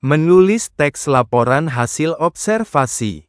Menulis teks laporan hasil observasi.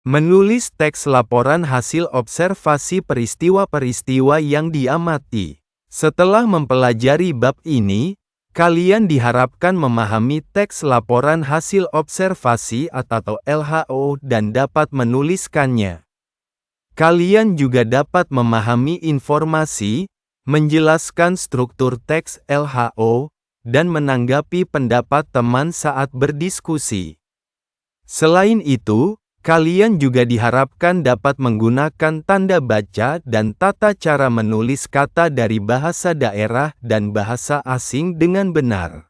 Menulis teks laporan hasil observasi peristiwa-peristiwa yang diamati. Setelah mempelajari bab ini, kalian diharapkan memahami teks laporan hasil observasi atau LHO dan dapat menuliskannya. Kalian juga dapat memahami informasi, menjelaskan struktur teks LHO, dan menanggapi pendapat teman saat berdiskusi. Selain itu, kalian juga diharapkan dapat menggunakan tanda baca dan tata cara menulis kata dari bahasa daerah dan bahasa asing dengan benar.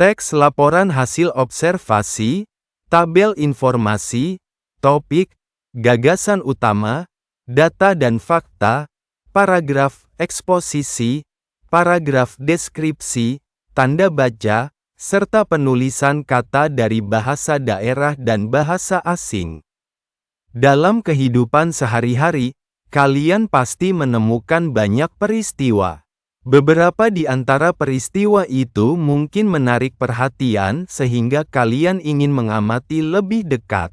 Teks laporan hasil observasi, tabel informasi, topik, gagasan utama, data dan fakta, paragraf eksposisi, paragraf deskripsi, tanda baca, serta penulisan kata dari bahasa daerah dan bahasa asing. Dalam kehidupan sehari-hari, kalian pasti menemukan banyak peristiwa. Beberapa di antara peristiwa itu mungkin menarik perhatian sehingga kalian ingin mengamati lebih dekat.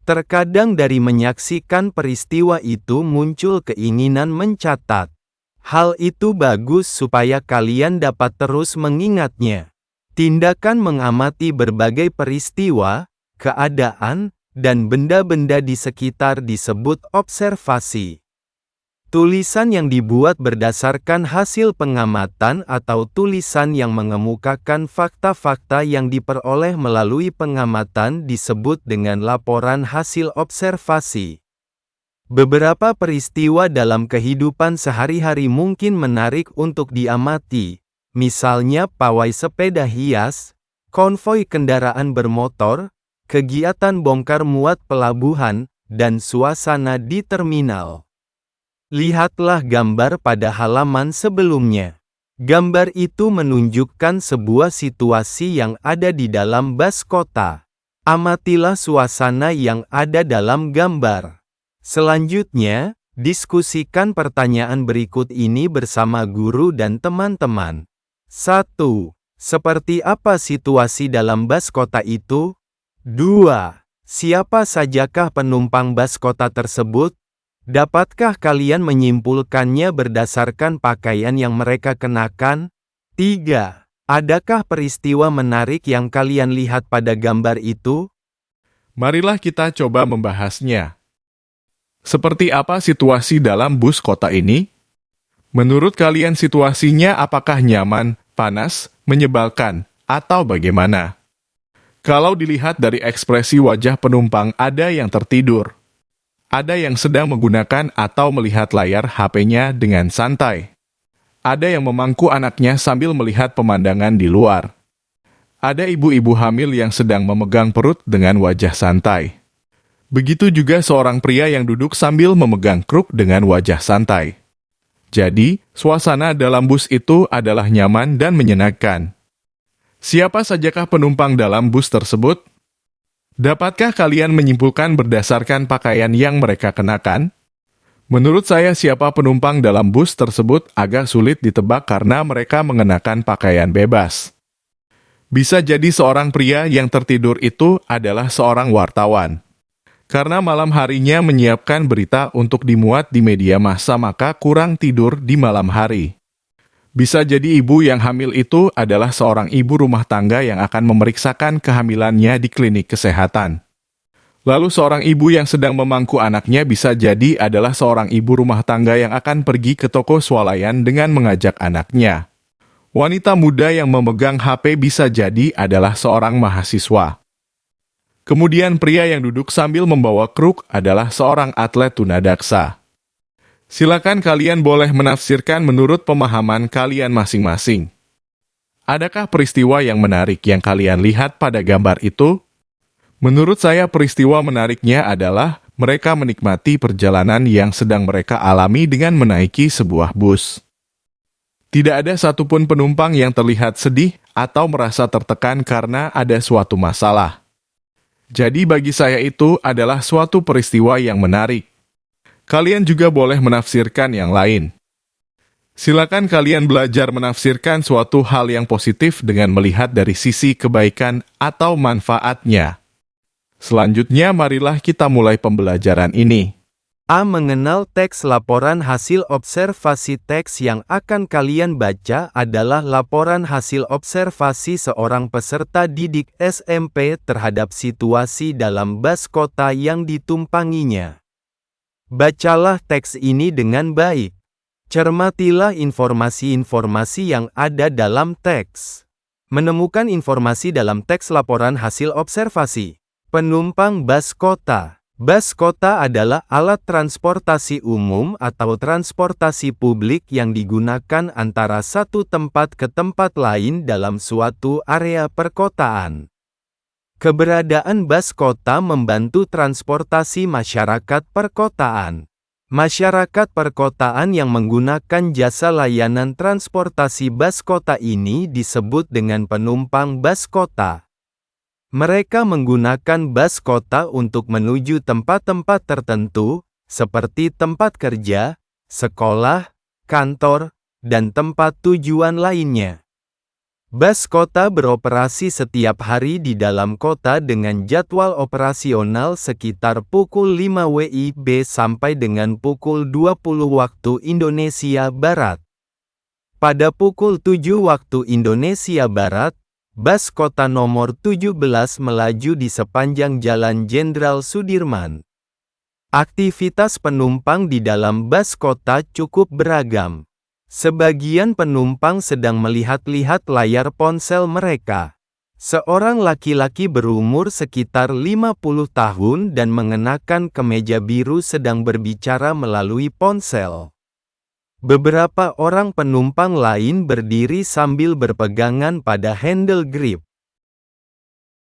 Terkadang dari menyaksikan peristiwa itu muncul keinginan mencatat. Hal itu bagus supaya kalian dapat terus mengingatnya. Tindakan mengamati berbagai peristiwa, keadaan, dan benda-benda di sekitar disebut observasi. Tulisan yang dibuat berdasarkan hasil pengamatan atau tulisan yang mengemukakan fakta-fakta yang diperoleh melalui pengamatan disebut dengan laporan hasil observasi. Beberapa peristiwa dalam kehidupan sehari-hari mungkin menarik untuk diamati, misalnya pawai sepeda hias, konvoi kendaraan bermotor, kegiatan bongkar muat pelabuhan, dan suasana di terminal. Lihatlah gambar pada halaman sebelumnya. Gambar itu menunjukkan sebuah situasi yang ada di dalam bus kota. Amatilah suasana yang ada dalam gambar. Selanjutnya, diskusikan pertanyaan berikut ini bersama guru dan teman-teman. 1. Seperti apa situasi dalam bus kota itu? 2. Siapa sajakah penumpang bus kota tersebut? Dapatkah kalian menyimpulkannya berdasarkan pakaian yang mereka kenakan? 3. Adakah peristiwa menarik yang kalian lihat pada gambar itu? Marilah kita coba membahasnya. Seperti apa situasi dalam bus kota ini? Menurut kalian situasinya apakah nyaman, panas, menyebalkan, atau bagaimana? Kalau dilihat dari ekspresi wajah penumpang, ada yang tertidur. Ada yang sedang menggunakan atau melihat layar HP-nya dengan santai. Ada yang memangku anaknya sambil melihat pemandangan di luar. Ada ibu-ibu hamil yang sedang memegang perut dengan wajah santai. Begitu juga seorang pria yang duduk sambil memegang kruk dengan wajah santai. Jadi, suasana dalam bus itu adalah nyaman dan menyenangkan. Siapa sajakah penumpang dalam bus tersebut? Dapatkah kalian menyimpulkan berdasarkan pakaian yang mereka kenakan? Menurut saya siapa penumpang dalam bus tersebut agak sulit ditebak karena mereka mengenakan pakaian bebas. Bisa jadi seorang pria yang tertidur itu adalah seorang wartawan. Karena malam harinya menyiapkan berita untuk dimuat di media massa maka kurang tidur di malam hari. Bisa jadi ibu yang hamil itu adalah seorang ibu rumah tangga yang akan memeriksakan kehamilannya di klinik kesehatan. Lalu seorang ibu yang sedang memangku anaknya bisa jadi adalah seorang ibu rumah tangga yang akan pergi ke toko swalayan dengan mengajak anaknya. Wanita muda yang memegang HP bisa jadi adalah seorang mahasiswa. Kemudian pria yang duduk sambil membawa kruk adalah seorang atlet tunadaksa. Silakan kalian boleh menafsirkan menurut pemahaman kalian masing-masing. Adakah peristiwa yang menarik yang kalian lihat pada gambar itu? Menurut saya peristiwa menariknya adalah mereka menikmati perjalanan yang sedang mereka alami dengan menaiki sebuah bus. Tidak ada satupun penumpang yang terlihat sedih atau merasa tertekan karena ada suatu masalah. Jadi bagi saya itu adalah suatu peristiwa yang menarik. Kalian juga boleh menafsirkan yang lain. Silakan kalian belajar menafsirkan suatu hal yang positif dengan melihat dari sisi kebaikan atau manfaatnya. Selanjutnya, marilah kita mulai pembelajaran ini. A. Mengenal teks laporan hasil observasi. Teks yang akan kalian baca adalah laporan hasil observasi seorang peserta didik SMP terhadap situasi dalam bus kota yang ditumpanginya. Bacalah teks ini dengan baik. Cermatilah informasi-informasi yang ada dalam teks. Menemukan informasi dalam teks laporan hasil observasi. Penumpang bus kota. Bus kota adalah alat transportasi umum atau transportasi publik yang digunakan antara satu tempat ke tempat lain dalam suatu area perkotaan. Keberadaan bus kota membantu transportasi masyarakat perkotaan. Masyarakat perkotaan yang menggunakan jasa layanan transportasi bus kota ini disebut dengan penumpang bus kota. Mereka menggunakan bus kota untuk menuju tempat-tempat tertentu, seperti tempat kerja, sekolah, kantor, dan tempat tujuan lainnya. Bus kota beroperasi setiap hari di dalam kota dengan jadwal operasional sekitar pukul 5 WIB sampai dengan pukul 20 waktu Indonesia Barat. Pada pukul 7 waktu Indonesia Barat, bus kota nomor 17 melaju di sepanjang Jalan Jenderal Sudirman. Aktivitas penumpang di dalam bus kota cukup beragam. Sebagian penumpang sedang melihat-lihat layar ponsel mereka. Seorang laki-laki berumur sekitar 50 tahun dan mengenakan kemeja biru sedang berbicara melalui ponsel. Beberapa orang penumpang lain berdiri sambil berpegangan pada handle grip.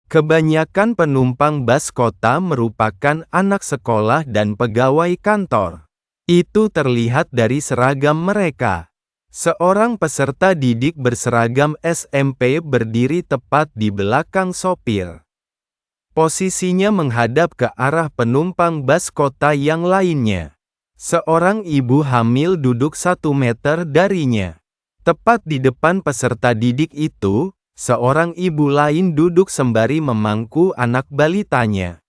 Kebanyakan penumpang bus kota merupakan anak sekolah dan pegawai kantor. Itu terlihat dari seragam mereka. Seorang peserta didik berseragam SMP berdiri tepat di belakang sopir. Posisinya menghadap ke arah penumpang bus kota yang lainnya. Seorang ibu hamil duduk 1 meter darinya. Tepat di depan peserta didik itu, seorang ibu lain duduk sembari memangku anak balitanya.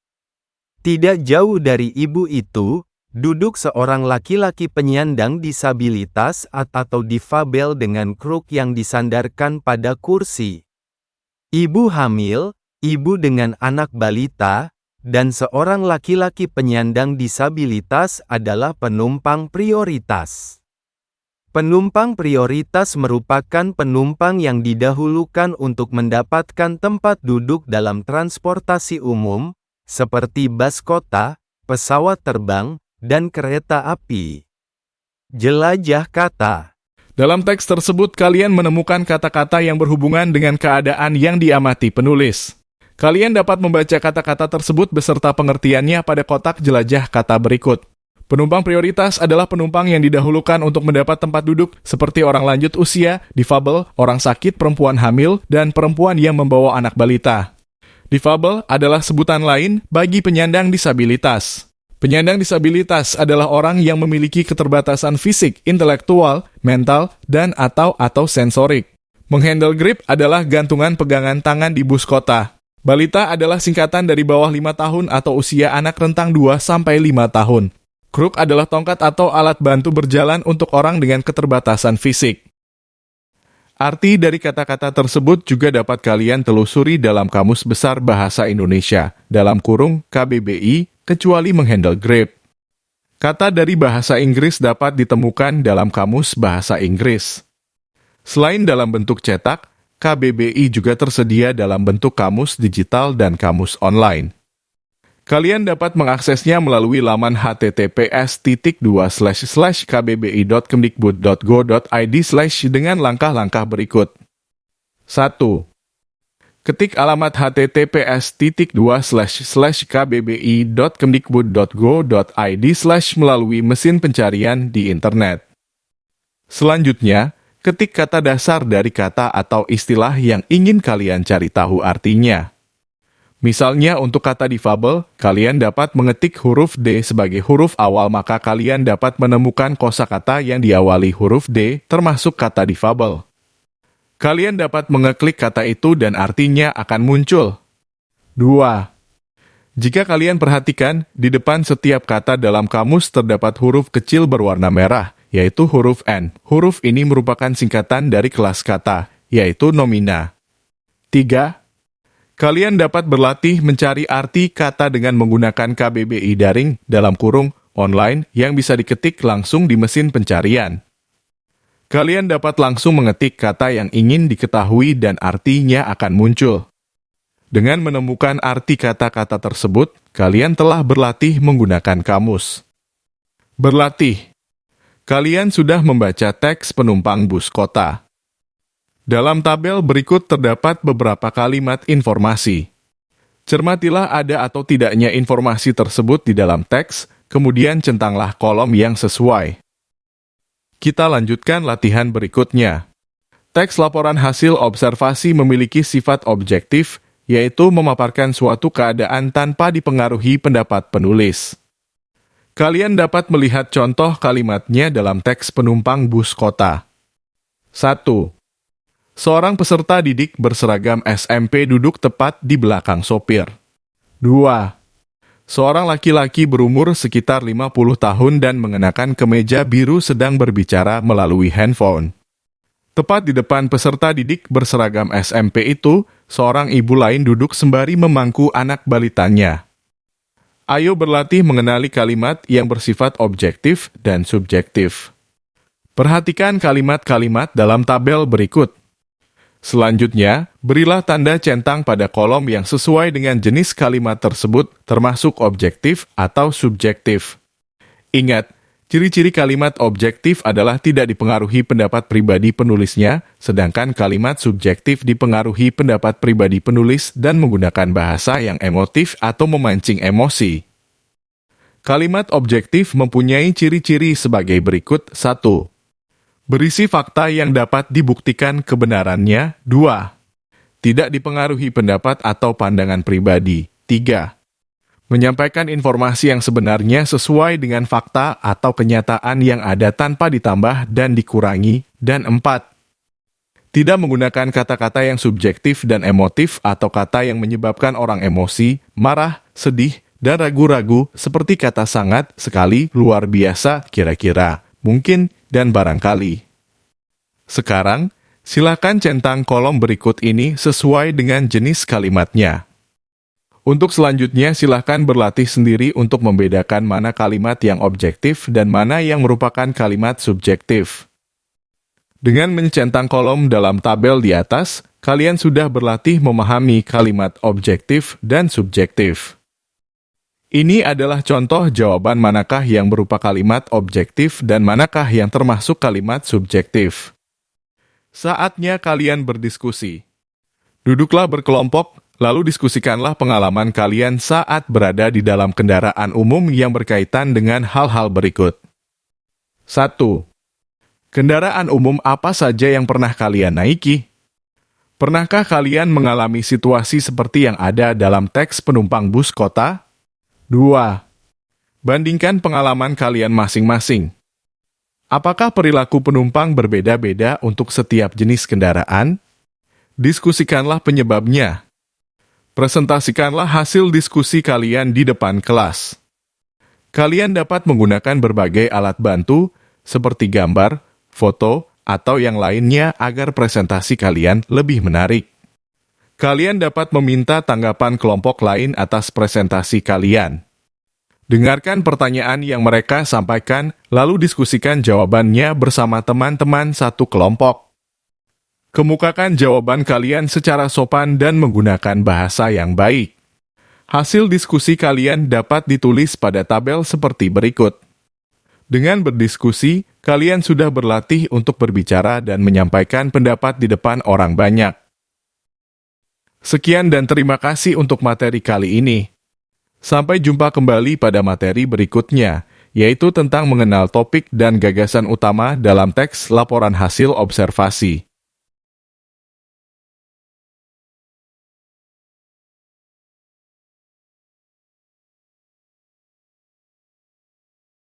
Tidak jauh dari ibu itu, duduk seorang laki-laki penyandang disabilitas atau difabel dengan kruk yang disandarkan pada kursi. Ibu hamil, ibu dengan anak balita, dan seorang laki-laki penyandang disabilitas adalah penumpang prioritas. Penumpang prioritas merupakan penumpang yang didahulukan untuk mendapatkan tempat duduk dalam transportasi umum, seperti bus kota, pesawat terbang, dan kereta api. Jelajah kata. Dalam teks tersebut kalian menemukan kata-kata yang berhubungan dengan keadaan yang diamati penulis. Kalian dapat membaca kata-kata tersebut beserta pengertiannya pada kotak jelajah kata berikut. Penumpang prioritas adalah penumpang yang didahulukan untuk mendapat tempat duduk seperti orang lanjut usia, difabel, orang sakit, perempuan hamil, dan perempuan yang membawa anak balita. Difabel adalah sebutan lain bagi penyandang disabilitas. Penyandang disabilitas adalah orang yang memiliki keterbatasan fisik, intelektual, mental, dan atau sensorik. Menghandle grip adalah gantungan pegangan tangan di bus kota. Balita adalah singkatan dari bawah 5 tahun atau usia anak rentang 2-5 tahun. Kruk adalah tongkat atau alat bantu berjalan untuk orang dengan keterbatasan fisik. Arti dari kata-kata tersebut juga dapat kalian telusuri dalam Kamus Besar Bahasa Indonesia, dalam kurung KBBI, kecuali menghandle grip. Kata dari bahasa Inggris dapat ditemukan dalam Kamus Bahasa Inggris. Selain dalam bentuk cetak, KBBI juga tersedia dalam bentuk kamus digital dan kamus online. Kalian dapat mengaksesnya melalui laman https://kbbi.kemdikbud.go.id/ dengan langkah-langkah berikut. 1. Ketik alamat https://kbbi.kemdikbud.go.id/ melalui mesin pencarian di internet. Selanjutnya, ketik kata dasar dari kata atau istilah yang ingin kalian cari tahu artinya. Misalnya untuk kata difabel, kalian dapat mengetik huruf D sebagai huruf awal, maka kalian dapat menemukan kosakata yang diawali huruf D termasuk kata difabel. Kalian dapat mengeklik kata itu dan artinya akan muncul. 2. Jika kalian perhatikan, di depan setiap kata dalam kamus terdapat huruf kecil berwarna merah, yaitu huruf N. Huruf ini merupakan singkatan dari kelas kata, yaitu nomina. 3. Kalian dapat berlatih mencari arti kata dengan menggunakan KBBI daring dalam kurung online yang bisa diketik langsung di mesin pencarian. Kalian dapat langsung mengetik kata yang ingin diketahui dan artinya akan muncul. Dengan menemukan arti kata-kata tersebut, kalian telah berlatih menggunakan kamus. Berlatih. Kalian sudah membaca teks penumpang bus kota. Dalam tabel berikut terdapat beberapa kalimat informasi. Cermatilah ada atau tidaknya informasi tersebut di dalam teks, kemudian centanglah kolom yang sesuai. Kita lanjutkan latihan berikutnya. Teks laporan hasil observasi memiliki sifat objektif, yaitu memaparkan suatu keadaan tanpa dipengaruhi pendapat penulis. Kalian dapat melihat contoh kalimatnya dalam teks penumpang bus kota. 1. Seorang peserta didik berseragam SMP duduk tepat di belakang sopir. 2. Seorang laki-laki berumur sekitar 50 tahun dan mengenakan kemeja biru sedang berbicara melalui handphone. Tepat di depan peserta didik berseragam SMP itu, seorang ibu lain duduk sembari memangku anak balitanya. Ayo berlatih mengenali kalimat yang bersifat objektif dan subjektif. Perhatikan kalimat-kalimat dalam tabel berikut. Selanjutnya, berilah tanda centang pada kolom yang sesuai dengan jenis kalimat tersebut, termasuk objektif atau subjektif. Ingat, ciri-ciri kalimat objektif adalah tidak dipengaruhi pendapat pribadi penulisnya, sedangkan kalimat subjektif dipengaruhi pendapat pribadi penulis dan menggunakan bahasa yang emotif atau memancing emosi. Kalimat objektif mempunyai ciri-ciri sebagai berikut. 1. Berisi fakta yang dapat dibuktikan kebenarannya. 2. Tidak dipengaruhi pendapat atau pandangan pribadi. 3. Menyampaikan informasi yang sebenarnya sesuai dengan fakta atau kenyataan yang ada tanpa ditambah dan dikurangi. Dan 4. Tidak menggunakan kata-kata yang subjektif dan emotif atau kata yang menyebabkan orang emosi, marah, sedih, dan ragu-ragu seperti kata sangat, sekali, luar biasa, kira-kira, mungkin, dan barangkali. Sekarang, silakan centang kolom berikut ini sesuai dengan jenis kalimatnya. Untuk selanjutnya, silakan berlatih sendiri untuk membedakan mana kalimat yang objektif dan mana yang merupakan kalimat subjektif. Dengan mencentang kolom dalam tabel di atas, kalian sudah berlatih memahami kalimat objektif dan subjektif. Ini adalah contoh jawaban manakah yang berupa kalimat objektif dan manakah yang termasuk kalimat subjektif. Saatnya kalian berdiskusi. Duduklah berkelompok, lalu diskusikanlah pengalaman kalian saat berada di dalam kendaraan umum yang berkaitan dengan hal-hal berikut. 1. Kendaraan umum apa saja yang pernah kalian naiki? Pernahkah kalian mengalami situasi seperti yang ada dalam teks penumpang bus kota? 2. Bandingkan pengalaman kalian masing-masing. Apakah perilaku penumpang berbeda-beda untuk setiap jenis kendaraan? Diskusikanlah penyebabnya. Presentasikanlah hasil diskusi kalian di depan kelas. Kalian dapat menggunakan berbagai alat bantu, seperti gambar, foto, atau yang lainnya agar presentasi kalian lebih menarik. Kalian dapat meminta tanggapan kelompok lain atas presentasi kalian. Dengarkan pertanyaan yang mereka sampaikan, lalu diskusikan jawabannya bersama teman-teman satu kelompok. Kemukakan jawaban kalian secara sopan dan menggunakan bahasa yang baik. Hasil diskusi kalian dapat ditulis pada tabel seperti berikut. Dengan berdiskusi, kalian sudah berlatih untuk berbicara dan menyampaikan pendapat di depan orang banyak. Sekian dan terima kasih untuk materi kali ini. Sampai jumpa kembali pada materi berikutnya, yaitu tentang mengenal topik dan gagasan utama dalam teks laporan hasil observasi.